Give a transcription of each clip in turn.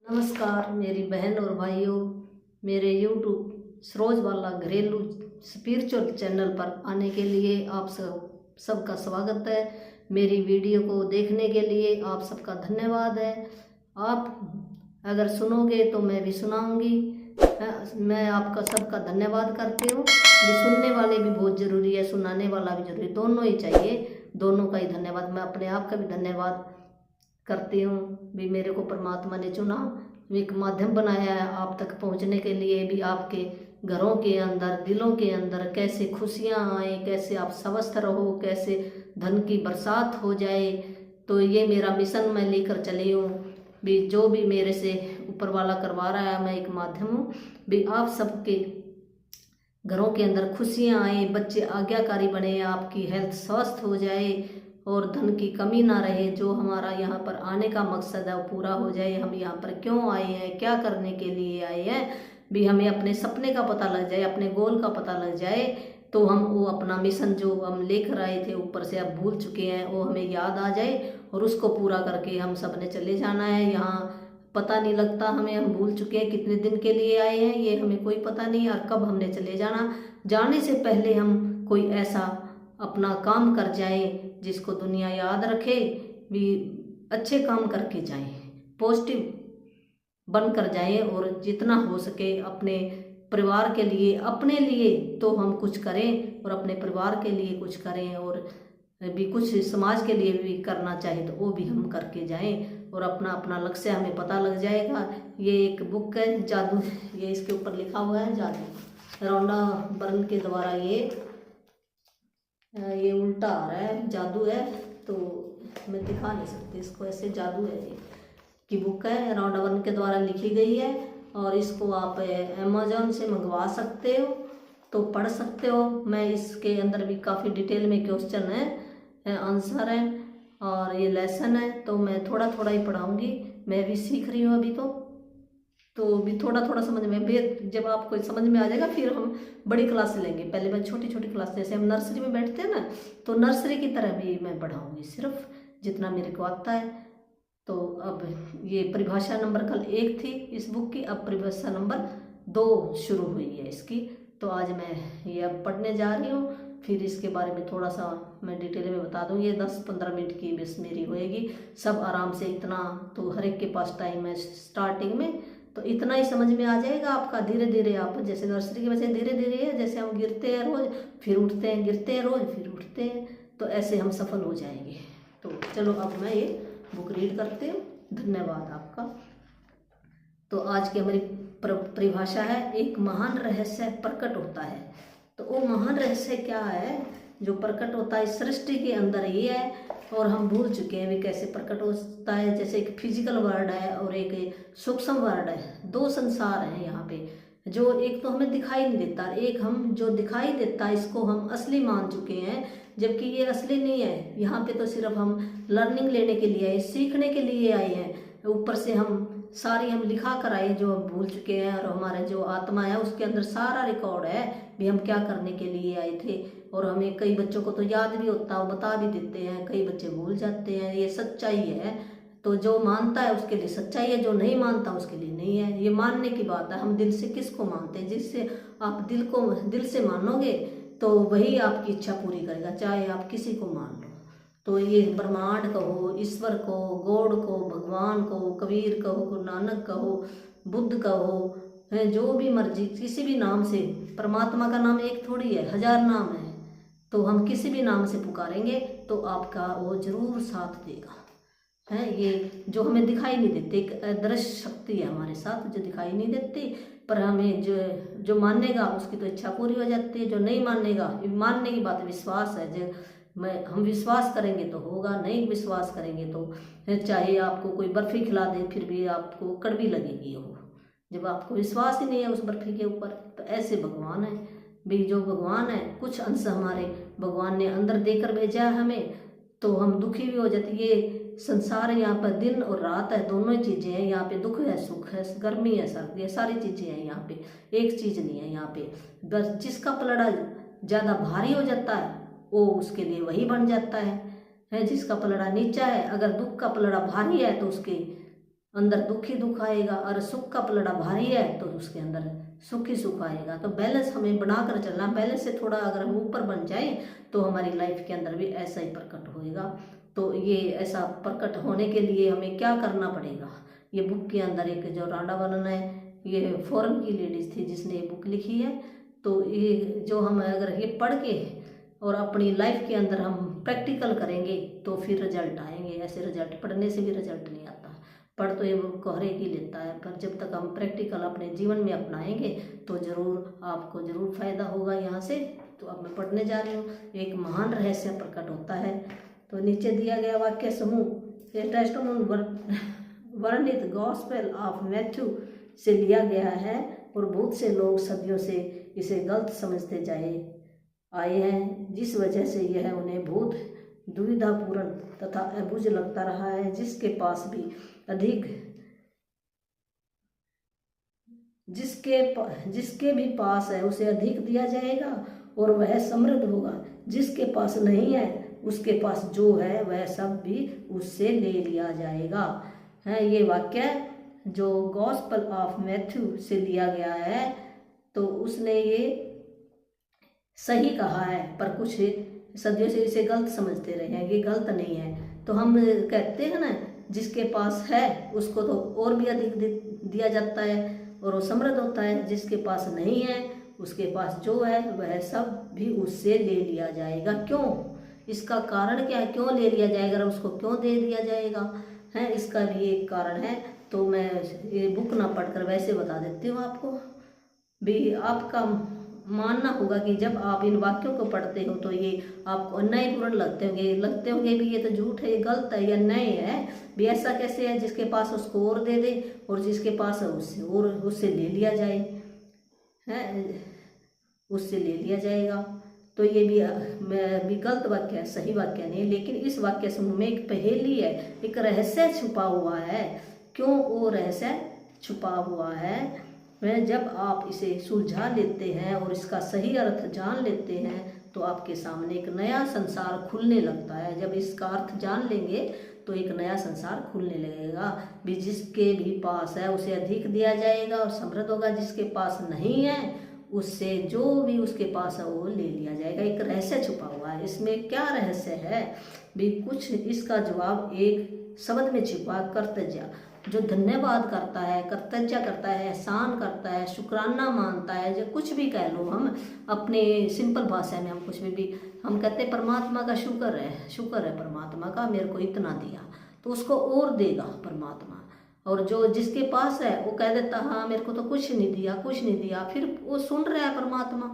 नमस्कार मेरी बहन और भाइयों। मेरे YouTube सरोजबाला घरेलू स्पिरिचुअल चैनल पर आने के लिए आप सबका स्वागत है। मेरी वीडियो को देखने के लिए आप सबका धन्यवाद है। आप अगर सुनोगे तो मैं भी सुनाऊंगी। मैं आपका सबका धन्यवाद करती हूँ। ये सुनने वाले भी बहुत ज़रूरी है, सुनाने वाला भी जरूरी, दोनों ही चाहिए। दोनों का ही धन्यवाद। मैं अपने आप का भी धन्यवाद करती हूँ भी मेरे को परमात्मा ने चुना, एक माध्यम बनाया है आप तक पहुँचने के लिए। भी आपके घरों के अंदर, दिलों के अंदर कैसे खुशियाँ आए, कैसे आप स्वस्थ रहो, कैसे धन की बरसात हो जाए। तो ये मेरा मिशन मैं लेकर चली हूँ। भी जो भी मेरे से ऊपर वाला करवा रहा है, मैं एक माध्यम हूँ। भी आप सबके घरों के अंदर खुशियाँ आए, बच्चे आज्ञाकारी बने, आपकी हेल्थ स्वस्थ हो जाए और धन की कमी ना रहे। जो हमारा यहाँ पर आने का मकसद है वो पूरा हो जाए। हम यहाँ पर क्यों आए हैं, क्या करने के लिए आए हैं, भी हमें अपने सपने का पता लग जाए, अपने गोल का पता लग जाए। तो हम वो अपना मिशन जो हम लेकर आए थे ऊपर से, अब भूल चुके हैं, वो हमें याद आ जाए और उसको पूरा करके हम सब ने चले जाना है। यहाँ पता नहीं लगता हमें, हम भूल चुके हैं कितने दिन के लिए आए हैं, ये हमें कोई पता नहीं, और कब हमने चले जाना। जाने से पहले हम कोई ऐसा अपना काम कर जाए जिसको दुनिया याद रखे। भी अच्छे काम करके जाएं, पॉजिटिव बनकर जाएं और जितना हो सके अपने परिवार के लिए, अपने लिए तो हम कुछ करें और अपने परिवार के लिए कुछ करें, और भी कुछ समाज के लिए भी करना चाहे तो वो भी हम करके जाएं और अपना अपना लक्ष्य हमें पता लग जाएगा। ये एक बुक है जादू, ये इसके ऊपर लिखा हुआ है जादू। रौंडा बर्न के द्वारा ये उल्टा आ रहा है, जादू है तो मैं दिखा नहीं सकती इसको, ऐसे जादू है। ये की बुक है, रौंडा बर्न के द्वारा लिखी गई है और इसको आप अमेजोन से मंगवा सकते हो, तो पढ़ सकते हो। मैं इसके अंदर भी काफ़ी डिटेल में क्वेश्चन है, आंसर है और ये लेसन है, तो मैं थोड़ा थोड़ा ही पढ़ाऊँगी। मैं भी सीख रही हूँ अभी तो भी थोड़ा थोड़ा समझ में, फिर जब आपको समझ में आ जाएगा फिर हम बड़ी क्लास लेंगे। पहले मैं छोटी छोटी क्लास, जैसे हम नर्सरी में बैठते हैं ना, तो नर्सरी की तरह भी मैं पढ़ाऊँगी, सिर्फ जितना मेरे को आता है। तो अब ये परिभाषा नंबर कल 1 थी इस बुक की, अब परिभाषा नंबर 2 शुरू हुई है इसकी। तो आज मैं ये अब पढ़ने जा रही हूँ, फिर इसके बारे में थोड़ा सा मैं डिटेल में बता दूँगी। ये 10-15 मिनट की बस मेरी होएगी, सब आराम से। इतना तो हर एक के पास टाइम है स्टार्टिंग में, तो इतना ही समझ में आ जाएगा आपका। धीरे धीरे आप, जैसे नर्सरी के बच्चे धीरे धीरे है, जैसे हम गिरते हैं रोज फिर उठते हैं, गिरते हैं रोज फिर उठते हैं, तो ऐसे हम सफल हो जाएंगे। तो चलो अब मैं ये बुक रीड करते हूँ। धन्यवाद आपका। तो आज की हमारी परिभाषा है, एक महान रहस्य प्रकट होता है। तो वो महान रहस्य क्या है जो प्रकट होता है सृष्टि के अंदर, ये है और हम भूल चुके हैं भी कैसे प्रकट होता है। जैसे एक फिजिकल वर्ल्ड है और एक सूक्ष्म वर्ल्ड है, दो संसार हैं यहाँ पे। जो एक तो हमें दिखाई नहीं देता, एक हम जो दिखाई देता है इसको हम असली मान चुके हैं, जबकि ये असली नहीं है। यहाँ पे तो सिर्फ हम लर्निंग लेने के लिए आए, सीखने के लिए आए हैं। ऊपर से हम सारी हम लिखा कर आए जो हम भूल चुके हैं, और हमारे जो आत्मा है उसके अंदर सारा रिकॉर्ड है भी हम क्या करने के लिए आए थे। और हमें कई बच्चों को तो याद भी होता है, बता भी देते हैं, कई बच्चे भूल जाते हैं। ये सच्चाई है, तो जो मानता है उसके लिए सच्चाई है, जो नहीं मानता उसके लिए नहीं है। ये मानने की बात है, हम दिल से किसको मानते हैं। जिससे आप दिल से मानोगे तो वही आपकी इच्छा पूरी करेगा, चाहे आप किसी को मान लो। तो ये ब्रह्मांड कहो, ईश्वर को, गॉड को, भगवान को, कबीर कहो, गुरु नानक कहो, बुद्ध कहो, है जो भी मर्जी, किसी भी नाम से। परमात्मा का नाम एक थोड़ी है, 1000 नाम है। तो हम किसी भी नाम से पुकारेंगे तो आपका वो जरूर साथ देगा। है ये जो हमें दिखाई नहीं देते, एक अदृश्य शक्ति है हमारे साथ जो दिखाई नहीं देती, पर हमें जो जो मानेगा उसकी तो इच्छा पूरी हो जाती है। जो नहीं मानेगा, मानने की बात विश्वास है, जो हम विश्वास करेंगे तो होगा, नहीं विश्वास करेंगे तो चाहे आपको कोई बर्फी खिला दे फिर भी आपको कड़वी लगेगी वो, जब आपको विश्वास ही नहीं है उस बर्फी के ऊपर। तो ऐसे भगवान है भी, जो भगवान है कुछ अंश हमारे भगवान ने अंदर देकर भेजा है हमें, तो हम दुखी भी हो जाते। ये संसार यहाँ पर दिन और रात है, दोनों ही चीज़ें हैं यहाँ पे, दुख है सुख है, गर्मी है सर्दी है, सारी चीज़ें हैं यहाँ पे, एक चीज़ नहीं है यहाँ पे। बस जिसका पलड़ा ज़्यादा भारी हो जाता है वो उसके लिए वही बन जाता है। जिसका पलड़ा नीचा है, अगर दुख का पलड़ा भारी है तो उसके अंदर दुख ही दुख आएगा, और सुख का पलड़ा भारी है तो उसके अंदर सुख ही सुख आएगा। तो बैलेंस हमें बनाकर चलना। बैलेंस से थोड़ा अगर हम ऊपर बन जाए तो हमारी लाइफ के अंदर भी ऐसा ही प्रकट होएगा। तो ये ऐसा प्रकट होने के लिए हमें क्या करना पड़ेगा? ये बुक के अंदर एक जो रांडा वनन है, ये फॉरेन की लेडीज थी जिसने ये बुक लिखी है। तो ये जो हम अगर ये पढ़ के और अपनी लाइफ के अंदर हम प्रैक्टिकल करेंगे तो फिर रिजल्ट आएंगे। ऐसे रिजल्ट पढ़ने से भी रिजल्ट नहीं आता। पढ़ तो ये को हर एक ही लेता है, पर जब तक हम प्रैक्टिकल अपने जीवन में अपनाएंगे तो जरूर आपको जरूर फायदा होगा यहाँ से। तो अब मैं पढ़ने जा रही हूँ। एक महान रहस्य प्रकट होता है। तो नीचे दिया गया वाक्य समूह ये टेस्टिमोनी वर्णित गॉस्पेल ऑफ मैथ्यू से लिया गया है, और बहुत से लोग सदियों से इसे गलत समझते आए हैं, जिस वजह से यह उन्हें बहुत दुविधापूर्ण तथा अबुझ लगता रहा है। जिसके भी पास है उसे अधिक दिया जाएगा और वह समृद्ध होगा। जिसके पास नहीं है उसके पास जो है वह सब भी उससे ले लिया जाएगा। है ये वाक्य जो गॉस्पेल ऑफ मैथ्यू से लिया गया है। तो उसने ये सही कहा है, पर कुछ सदियों से इसे गलत समझते रहे हैं। ये गलत नहीं है। तो हम कहते हैं ना, जिसके पास है उसको तो और भी अधिक दिया जाता है और वो समृद्ध होता है। जिसके पास नहीं है उसके पास जो है वह सब भी उससे ले लिया जाएगा। क्यों? इसका कारण क्या है? क्यों ले लिया जाएगा और उसको क्यों दे दिया जाएगा? है इसका भी एक कारण है। तो मैं ये बुक ना पढ़कर वैसे बता देती हूँ आपको। भी आपका मानना होगा कि जब आप इन वाक्यों को पढ़ते हो तो ये आपको अन्यायपूर्ण लगते होंगे भी ये तो झूठ है, ये गलत है, ये अन्याय है। भी ऐसा कैसे है? जिसके पास उसको और दे दे और जिसके पास है उससे ले लिया जाए, है उससे ले लिया जाएगा। तो ये भी गलत वाक्य है, सही वाक्य नहीं। लेकिन इस वाक्य समूह में एक पहेली है, एक रहस्य छुपा हुआ है। क्यों वो रहस्य छुपा हुआ है? वह जब आप इसे सुलझा लेते हैं और इसका सही अर्थ जान लेते हैं तो आपके सामने एक नया संसार खुलने लगता है। जब इसका अर्थ जान लेंगे तो एक नया संसार खुलने लगेगा। भी जिसके भी पास है उसे अधिक दिया जाएगा और समृद्ध होगा। जिसके पास नहीं है उससे जो भी उसके पास है वो ले लिया जाएगा। एक रहस्य छुपा हुआ है। इसमें क्या रहस्य है? भी कुछ इसका जवाब एक शब्द में छिपा, कर्तव्य। जो धन्यवाद करता है, कृतज्ञ करता है, एहसान करता है, शुक्राना मानता है, जो कुछ भी कह लो हम अपने सिंपल भाषा में, हम कुछ भी हम कहते हैं परमात्मा का शुक्र है परमात्मा का, मेरे को इतना दिया, तो उसको और देगा परमात्मा। और जो जिसके पास है वो कह देता हाँ मेरे को तो कुछ नहीं दिया, फिर वो सुन रहा है परमात्मा,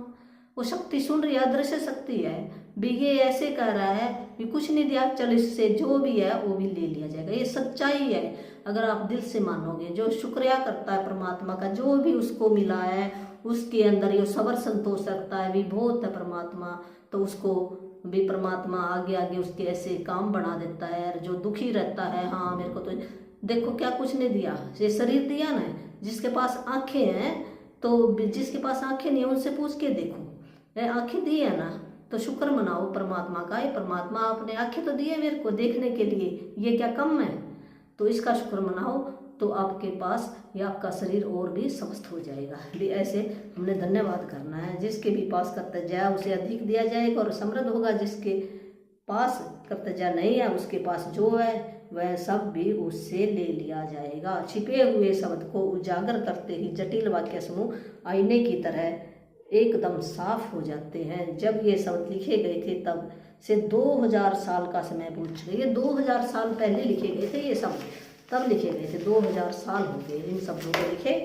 वो शक्ति सुन रही है, अदृश्य शक्ति है भी। ये ऐसे कह रहा है कि कुछ नहीं दिया, चल इससे जो भी है वो भी ले लिया जाएगा। ये सच्चाई है। अगर आप दिल से मानोगे, जो शुक्रिया करता है परमात्मा का, जो भी उसको मिला है उसके अंदर ये सबर संतोष रखता है भी बहुत है परमात्मा, तो उसको भी परमात्मा आगे आगे उसके ऐसे काम बना देता है। जो दुखी रहता है, हाँ मेरे को तो देखो क्या कुछ नहीं दिया, ये शरीर दिया ना। जिसके पास आंखें हैं तो जिसके पास आंखें नहीं है उनसे पूछ के देखो, आंखें दी है ना, तो शुक्र मनाओ परमात्मा का। ये परमात्मा आपने आंखें तो दी है मेरे को देखने के लिए, ये क्या कम है? तो इसका शुक्र मनाओ तो आपके पास या आपका शरीर और भी स्वस्थ हो जाएगा। भी ऐसे हमने धन्यवाद करना है। जिसके भी पास कर्तव्य उसे अधिक दिया जाएगा और समृद्ध होगा। जिसके पास कर्तव्य नहीं है उसके पास जो है वह सब भी उससे ले लिया जाएगा। छिपे हुए शब्द को उजागर करते ही जटिल वाक्य समूह आईने की तरह एकदम साफ हो जाते हैं। जब ये शब्द लिखे गए थे तब से 2000 साल का समय बीत चुका। ये 2000 साल पहले लिखे गए थे, ये शब्द तब लिखे गए थे। 2000 साल हो गए इन शब्दों को लिखे।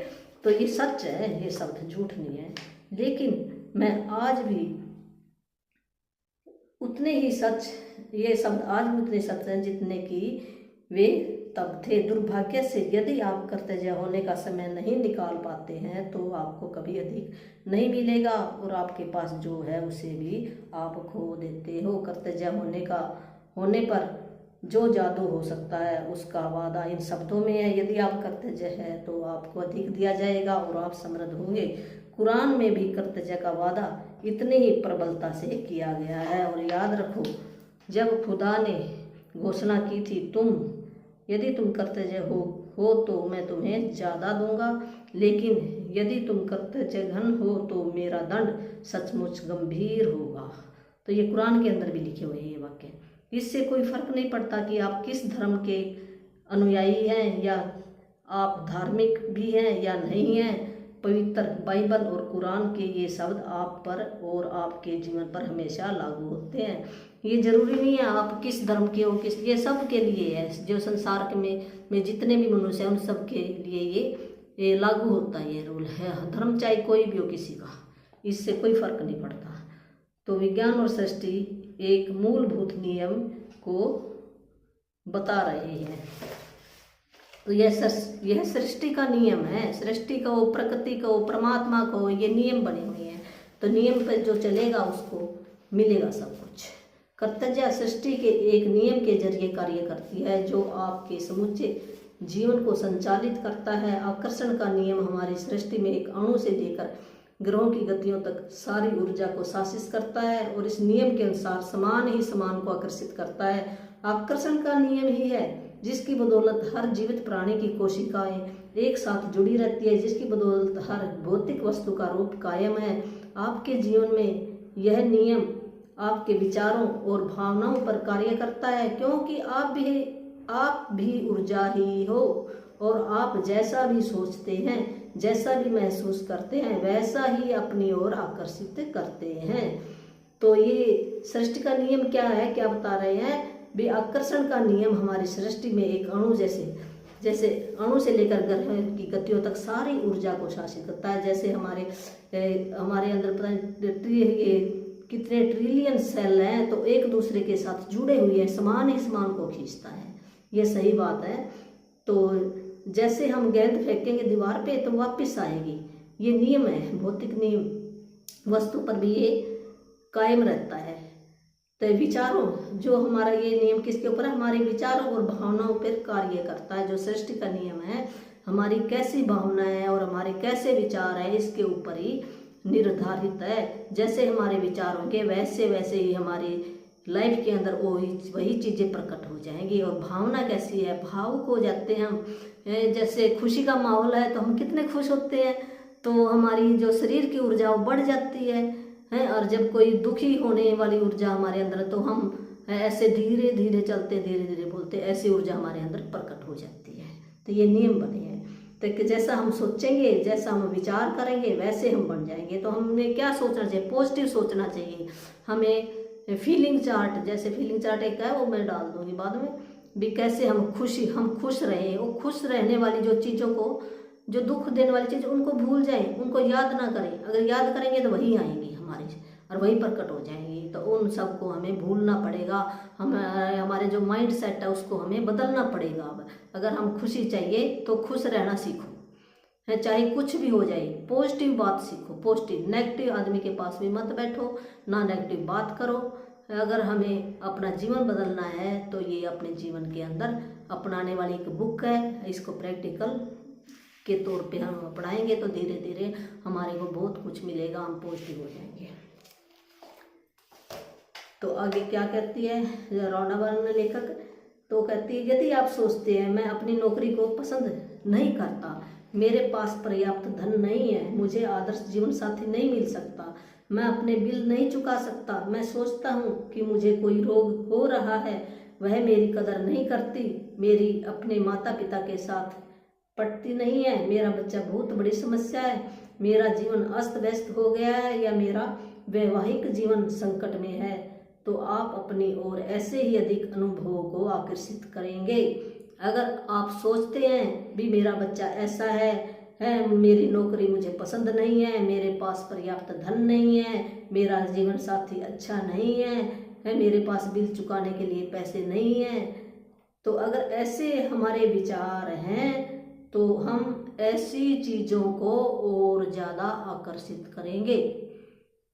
तो ये सच है, ये शब्द झूठ नहीं है। लेकिन मैं आज भी उतने ही सच, ये शब्द आज भी उतने सच हैं जितने कि वे तब थे। दुर्भाग्य से यदि आप कर्तव्य होने का समय नहीं निकाल पाते हैं तो आपको कभी अधिक नहीं मिलेगा और आपके पास जो है उसे भी आप खो देते हो। कर्तव्य होने पर जो जादू हो सकता है उसका वादा इन शब्दों में है। यदि आप कर्तव्य है तो आपको अधिक दिया जाएगा और आप समृद्ध होंगे। कुरान में भी कर्तव्य का वादा इतने ही प्रबलता से किया गया है। और याद रखो, जब खुदा ने घोषणा की थी तुम यदि तुम कृतज्ञ हो तो मैं तुम्हें ज़्यादा दूंगा, लेकिन यदि तुम कृतज्ञ घन हो तो मेरा दंड सचमुच गंभीर होगा। तो ये कुरान के अंदर भी लिखे हुए हैं ये वाक्य। इससे कोई फर्क नहीं पड़ता कि आप किस धर्म के अनुयायी हैं या आप धार्मिक भी हैं या नहीं हैं, पवित्र बाइबल और कुरान के ये शब्द आप पर और आपके जीवन पर हमेशा लागू होते हैं। ये जरूरी नहीं है आप किस धर्म के हो, किस, ये सब के लिए है। जो संसार के में जितने भी मनुष्य हैं उन सब के लिए ये लागू होता है, ये रूल है। धर्म चाहे कोई भी हो किसी का, इससे कोई फर्क नहीं पड़ता। तो विज्ञान और सृष्टि एक मूलभूत नियम को बता रहे हैं। तो यह सृष्टि का नियम है। सृष्टि का हो, प्रकृति का हो, परमात्मा का हो, ये नियम बने हुए हैं। तो नियम पर जो चलेगा उसको मिलेगा सब कुछ। कर्तव्य सृष्टि के एक नियम के जरिए कार्य करती है जो आपके समूचे जीवन को संचालित करता है। आकर्षण का नियम हमारी सृष्टि में एक अणु से लेकर ग्रहों की गतियों तक सारी ऊर्जा को शासित करता है और इस नियम के अनुसार समान ही समान को आकर्षित करता है। आकर्षण का नियम ही है जिसकी बदौलत हर जीवित प्राणी की कोशिकाएं एक साथ जुड़ी रहती है, जिसकी बदौलत हर भौतिक वस्तु का रूप कायम है। आपके जीवन में यह नियम आपके विचारों और भावनाओं पर कार्य करता है, क्योंकि आप भी ऊर्जा ही हो और आप जैसा भी सोचते हैं, जैसा भी महसूस करते हैं, वैसा ही अपनी ओर आकर्षित करते हैं। तो ये सृष्टि का नियम क्या है, क्या बता रहे हैं भी? आकर्षण का नियम हमारी सृष्टि में एक अणु जैसे अणु से लेकर ग्रह की गतियों तक सारी ऊर्जा को शासित करता है। जैसे हमारे अंदर पता नहीं कितने ट्रिलियन सेल हैं, तो एक दूसरे के साथ जुड़े हुए हैं, समान ही समान को खींचता है। ये सही बात है। तो जैसे हम गेंद फेंकेंगे दीवार पे तो वापस आएगी, ये नियम है, भौतिक नियम। वस्तु पर भी ये कायम रहता है। तो विचारों, जो हमारा ये नियम किसके ऊपर है? हमारे विचारों और भावनाओं पर कार्य करता है। जो सृष्टि का नियम है, हमारी कैसी भावनाएं और हमारे कैसे विचार है, इसके ऊपर ही निर्धारित है। जैसे हमारे विचार होंगे वैसे ही हमारी लाइफ के अंदर वही चीज़ें प्रकट हो जाएंगी। और भावना कैसी है, भावुक हो जाते हैं हम। जैसे खुशी का माहौल है तो हम कितने खुश होते हैं, तो हमारी जो शरीर की ऊर्जा वो बढ़ जाती है। और जब कोई दुखी होने वाली ऊर्जा हमारे अंदर, तो हम ऐसे धीरे धीरे चलते, धीरे धीरे बोलते, ऐसी ऊर्जा हमारे अंदर प्रकट हो जाती है। तो ये नियम बने हैं। तो जैसा हम सोचेंगे, जैसा हम विचार करेंगे, वैसे हम बन जाएंगे। तो हमें क्या सोचना चाहिए? पॉजिटिव सोचना चाहिए। हमें फीलिंग चार्ट, जैसे फीलिंग चार्ट एक है वो मैं डाल दूंगी बाद में भी, कैसे हम खुश रहें। वो खुश रहने वाली जो चीज़ों को, जो दुख देने वाली चीज़, उनको भूल जाएं, उनको याद ना करें। अगर याद करेंगे तो वही आएंगी हमारे और वही प्रकट हो जाएंगी। तो उन सबको हमें भूलना पड़ेगा। हमारे जो माइंड सेट है उसको हमें बदलना पड़ेगा। अब अगर हम खुशी चाहिए तो खुश रहना सीखो, है चाहे कुछ भी हो जाए, पॉजिटिव बात सीखो। पॉजिटिव, नेगेटिव आदमी के पास भी मत बैठो, ना नेगेटिव बात करो। अगर हमें अपना जीवन बदलना है तो ये अपने जीवन के अंदर अपनाने वाली एक बुक है। इसको प्रैक्टिकल के तौर पे हम अपनाएंगे तो धीरे धीरे हमारे को बहुत कुछ मिलेगा, हम पॉजिटिव हो जाएंगे। तो आगे क्या कहती है रौना वर्ण लेखक? तो कहती है, यदि आप सोचते हैं मैं अपनी नौकरी को पसंद नहीं करता, मेरे पास पर्याप्त धन नहीं है, मुझे आदर्श जीवन साथी नहीं मिल सकता, मैं अपने बिल नहीं चुका सकता, मैं सोचता हूँ कि मुझे कोई रोग हो रहा है, वह मेरी कदर नहीं करती, मेरी अपने माता पिता के साथ पटती नहीं है, मेरा बच्चा बहुत बड़ी समस्या है, मेरा जीवन अस्त व्यस्त हो गया है या मेरा वैवाहिक जीवन संकट में है, तो आप अपनी ओर ऐसे ही अधिक अनुभवों को आकर्षित करेंगे। अगर आप सोचते हैं भी मेरा बच्चा ऐसा है मेरी नौकरी मुझे पसंद नहीं है, मेरे पास पर्याप्त धन नहीं है, मेरा जीवन साथी अच्छा नहीं है, मेरे पास बिल चुकाने के लिए पैसे नहीं हैं, तो अगर ऐसे हमारे विचार हैं तो हम ऐसी चीज़ों को और ज़्यादा आकर्षित करेंगे।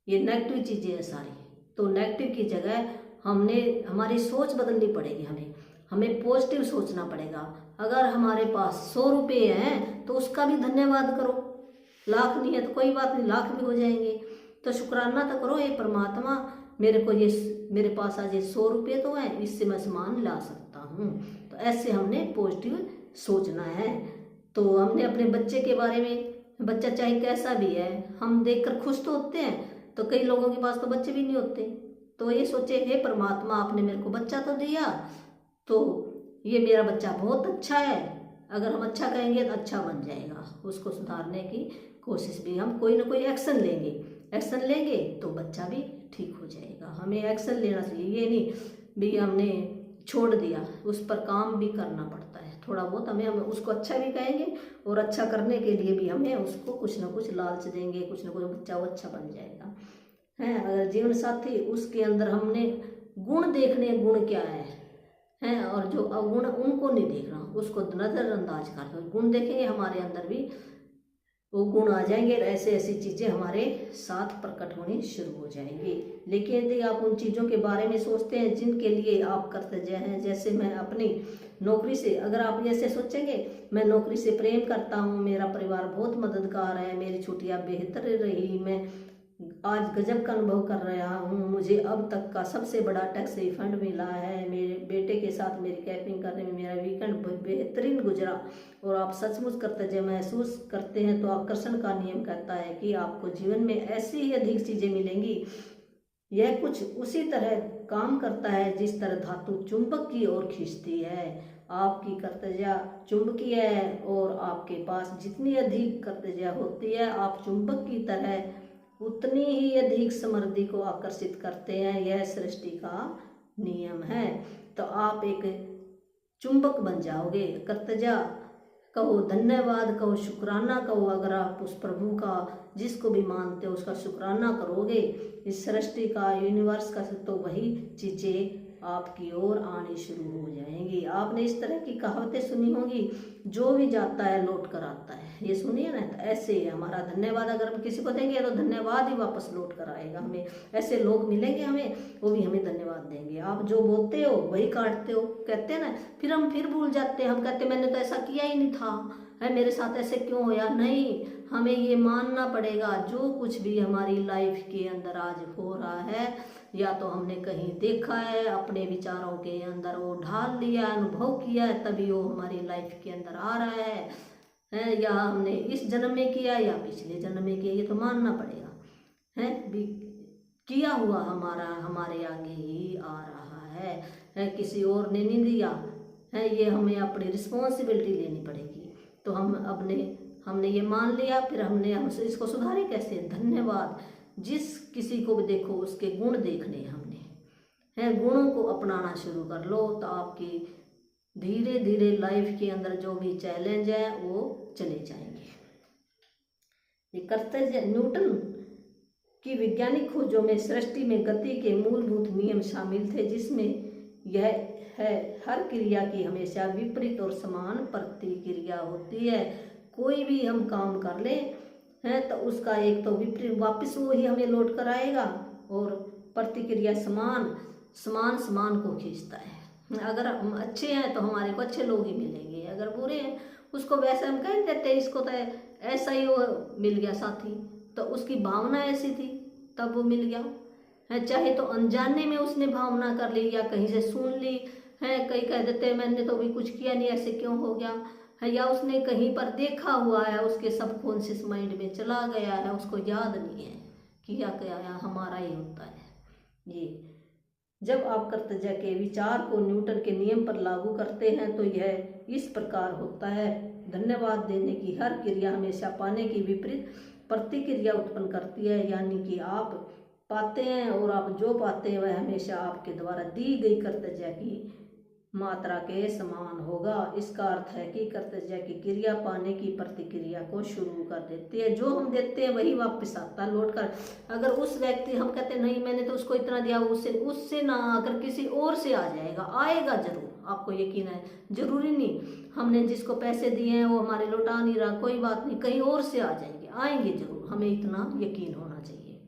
ये नेगेटिव चीज़ें हैं सारी। तो नेगेटिव की जगह हमारी सोच बदलनी पड़ेगी। हमें पॉजिटिव सोचना पड़ेगा। अगर हमारे पास 100 रुपये हैं तो उसका भी धन्यवाद करो। लाख नहीं है तो कोई बात नहीं, लाख भी हो जाएंगे। तो शुक्राना तो करो, ये परमात्मा मेरे पास आज 100 रुपये तो है, इससे मैं सामान ला सकता हूँ। तो ऐसे हमने पॉजिटिव सोचना है। तो हमने अपने बच्चे के बारे में, बच्चा चाहे कैसा भी है, हम देखकर खुश तो होते हैं, तो कई लोगों के पास तो बच्चे भी नहीं होते। तो ये सोचे, हे परमात्मा, आपने मेरे को बच्चा तो दिया, तो ये मेरा बच्चा बहुत अच्छा है। अगर हम अच्छा कहेंगे तो अच्छा बन जाएगा। उसको सुधारने की कोशिश भी, हम कोई ना कोई एक्शन लेंगे तो बच्चा भी ठीक हो जाएगा। हमें एक्शन लेना चाहिए, ये नहीं भी हमने छोड़ दिया, उस पर काम भी करना पड़ता है थोड़ा बहुत। हम उसको अच्छा भी कहेंगे और अच्छा करने के लिए भी हमें उसको कुछ ना कुछ लालच देंगे, कुछ ना कुछ, बच्चा वो अच्छा बन जाएगा है। अगर जीवन साथी, उसके अंदर हमने गुण देखने, गुण क्या है, और जो अवगुण उनको नहीं देखना, उसको नजरअंदाज कर दो। गुण देखेंगे हमारे अंदर भी वो गुण आ जाएंगे, ऐसे ऐसी चीज़ें हमारे साथ प्रकट होनी शुरू हो जाएंगी। लेकिन यदि आप उन चीज़ों के बारे में सोचते हैं जिनके लिए आप कर्तव्य हैं, जैसे मैं अपनी नौकरी से, अगर आप ऐसे सोचेंगे, मैं नौकरी से प्रेम करता हूँ, मेरा परिवार बहुत मददगार है, मेरी छुट्टियाँ बेहतर रही, मैं आज गजब का अनुभव कर रहा हूँ, मुझे अब तक का सबसे बड़ा टैक्स रिफंड मिला है, मेरे बेटे के साथ मेरी कैंपिंग करने में मेरा वीकेंड बेहतरीन गुजरा, और आप सचमुच कर्तव्य महसूस करते हैं, तो आकर्षण का नियम कहता है कि आपको जीवन में ऐसी ही अधिक चीज़ें मिलेंगी। यह कुछ उसी तरह काम करता है जिस तरह धातु चुंबक की ओर खींचती है। आपकी कर्तव्य चुंबकीय है और आपके पास जितनी अधिक कर्तव्य होती है, आप चुंबक की तरह उतनी ही अधिक समृद्धि को आकर्षित करते हैं। यह सृष्टि का नियम है। तो आप एक चुंबक बन जाओगे। कर्तव्य कहो, धन्यवाद कहो, शुक्राना कहो। अगर आप उस प्रभु का, जिसको भी मानते हो, उसका शुक्राना करोगे, इस सृष्टि का, यूनिवर्स का, तो वही चीज़ें आपकी ओर आनी शुरू हो जाएंगी। आपने इस तरह की कहावतें सुनी होंगी, जो भी जाता है लौट कर आता है, ये सुनिए ना। तो ऐसे ही हमारा धन्यवाद अगर हम किसी को देंगे तो धन्यवाद ही वापस लौट कर आएगा हमें। ऐसे लोग मिलेंगे हमें, वो भी हमें धन्यवाद देंगे। आप जो बोलते हो वही काटते हो, कहते हैं ना। फिर हम फिर भूल जाते हैं, हम कहते मैंने तो ऐसा किया ही नहीं था, है मेरे साथ ऐसे क्यों होया। नहीं, हमें ये मानना पड़ेगा, जो कुछ भी हमारी लाइफ के अंदर आज हो रहा है, या तो हमने कहीं देखा है, अपने विचारों के अंदर वो ढाल लिया, अनुभव किया है, तभी वो हमारी लाइफ के अंदर आ रहा है, या हमने इस जन्म में किया या पिछले जन्म में किया, ये तो मानना पड़ेगा है। भी किया हुआ हमारा हमारे आगे ही आ रहा है, किसी और ने नहीं दिया है। ये हमें अपनी रिस्पॉन्सिबिलिटी लेनी पड़ेगी। तो हमने ये मान लिया, फिर हमने इसको सुधारे कैसे। धन्यवाद। जिस किसी को भी देखो उसके गुण देखने हमने है, गुणों को अपनाना शुरू कर लो, तो आपकी धीरे धीरे लाइफ के अंदर जो भी चैलेंज है वो चले जाएंगे। ये कर्तव्य न्यूटन की वैज्ञानिक खोजों में सृष्टि में गति के मूलभूत नियम शामिल थे, जिसमें यह है, हर क्रिया की हमेशा विपरीत और समान प्रतिक्रिया होती है। कोई भी हम काम कर लें है तो उसका एक तो विपरीत वापस वो ही हमें लौट कर आएगा, और प्रतिक्रिया समान को खींचता है। अगर हम अच्छे हैं तो हमारे को अच्छे लोग ही मिलेंगे, अगर बुरे हैं उसको वैसे हम कह देते हैं, इसको तो ऐसा ही वो मिल गया साथी, तो उसकी भावना ऐसी थी तब वो मिल गया है। चाहे तो अनजाने में उसने भावना कर ली या कहीं से सुन ली है, कई कह देते हैं मैंने तो भी कुछ किया नहीं, ऐसे क्यों हो गया है, या उसने कहीं पर देखा हुआ है, उसके सबकॉन्शियस माइंड में चला गया है, उसको याद नहीं है किया क्या है, हमारा ही होता है ये। जब आप कर्तव्य के विचार को न्यूटन के नियम पर लागू करते हैं तो यह इस प्रकार होता है। धन्यवाद देने की हर क्रिया हमेशा पाने की विपरीत प्रतिक्रिया उत्पन्न करती है, यानी कि आप पाते हैं और आप जो पाते हैं वह हमेशा आपके द्वारा दी गई कर्तव्य की मात्रा के समान होगा। इसका अर्थ है कि कर्तव्य की क्रिया पाने की प्रतिक्रिया को शुरू कर देती है। जो हम देते हैं वही वापस आता है लौट कर। अगर उस व्यक्ति, हम कहते हैं नहीं मैंने तो उसको इतना दिया, उससे ना आकर किसी और से आ जाएगा, आएगा जरूर, आपको यकीन है। जरूरी नहीं हमने जिसको पैसे दिए हैं वो हमारे लौटा नहीं रहा, कोई बात नहीं, कहीं और से आ जाएंगे, आएंगे जरूर, हमें इतना यकीन होना चाहिए।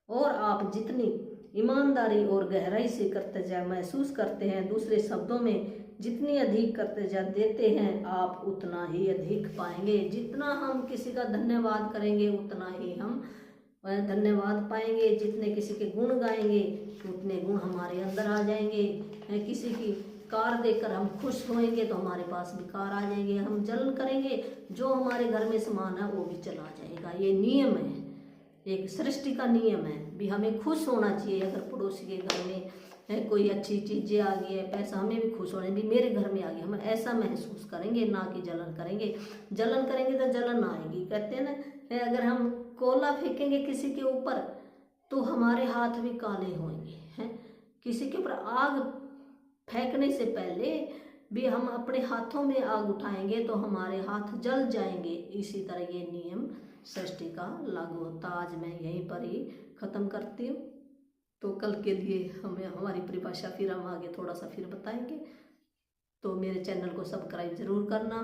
और आप जितनी ईमानदारी और गहराई से कर्तव्य महसूस करते हैं, दूसरे शब्दों में जितनी अधिक कर्तव्य देते हैं आप उतना ही अधिक पाएंगे। जितना हम किसी का धन्यवाद करेंगे उतना ही हम धन्यवाद पाएंगे। जितने किसी के गुण गाएंगे उतने गुण हमारे अंदर आ जाएंगे। किसी की कार देखकर हम खुश होंगे तो हमारे पास भी कार आ जाएगी। हम जलन करेंगे, जो हमारे घर में सामान है वो भी चला जाएगा। ये नियम है, एक सृष्टि का नियम है भी। हमें खुश होना चाहिए। अगर पड़ोसी के घर में कोई अच्छी चीज़ें आ गई है, पैसा, हमें भी खुश होना भी मेरे घर में आ गया, हम ऐसा महसूस करेंगे, ना कि जलन करेंगे। जलन करेंगे तो जलन आएगी। कहते हैं ना, अगर हम कोला फेंकेंगे किसी के ऊपर तो हमारे हाथ भी काले होंगे हैं। किसी के ऊपर आग फेंकने से पहले भी हम अपने हाथों में आग उठाएंगे तो हमारे हाथ जल जाएंगे। इसी तरह ये नियम सृष्टि का लागू होता। आज मैं यहीं पर ही ख़त्म करती हूँ। तो कल के लिए हमें हमारी परिभाषा फिर हम आगे थोड़ा सा फिर बताएंगे। तो मेरे चैनल को सब्सक्राइब ज़रूर करना।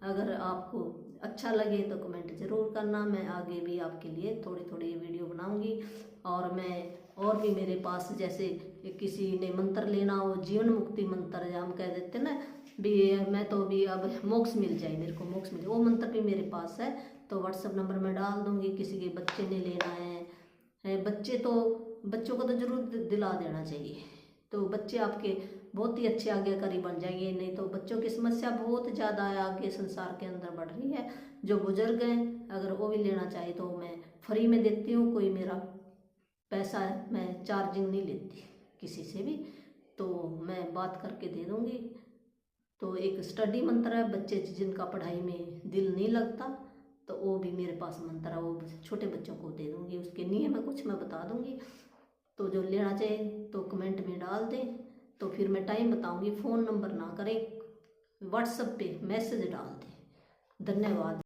अगर आपको अच्छा लगे तो कमेंट ज़रूर करना। मैं आगे भी आपके लिए थोड़ी थोड़ी वीडियो बनाऊंगी। और भी मेरे पास, जैसे किसी ने मंत्र लेना हो, जीवन मुक्ति मंत्र हम कह देते ना भी, मैं तो भी अब मोक्ष मिल जाए, मेरे को मोक्ष मिले, वो मंत्र भी मेरे पास है। तो व्हाट्सएप नंबर मैं डाल दूँगी। किसी के बच्चे ने लेना है, बच्चों को तो जरूर दिला देना चाहिए। तो बच्चे आपके बहुत ही अच्छे आज्ञाकारी बन जाएंगे। नहीं तो बच्चों की समस्या बहुत ज़्यादा है, आगे संसार के अंदर बढ़ रही है। जो बुजुर्ग हैं अगर वो भी लेना चाहे तो मैं फ्री में देती हूँ। कोई मेरा पैसा है, मैं चार्जिंग नहीं लेती किसी से भी, तो मैं बात करके दे दूँगी। तो एक स्टडी मंत्र है, बच्चे जिनका पढ़ाई में दिल नहीं लगता तो वो भी मेरे पास मंत्र है, वो छोटे बच्चों को दे दूँगी। उसके नियम है कुछ मैं बता दूँगी। तो जो लेना चाहे तो कमेंट में डाल दें, तो फिर मैं टाइम बताऊँगी। फ़ोन नंबर ना करें, व्हाट्सएप पे मैसेज डाल दें। धन्यवाद।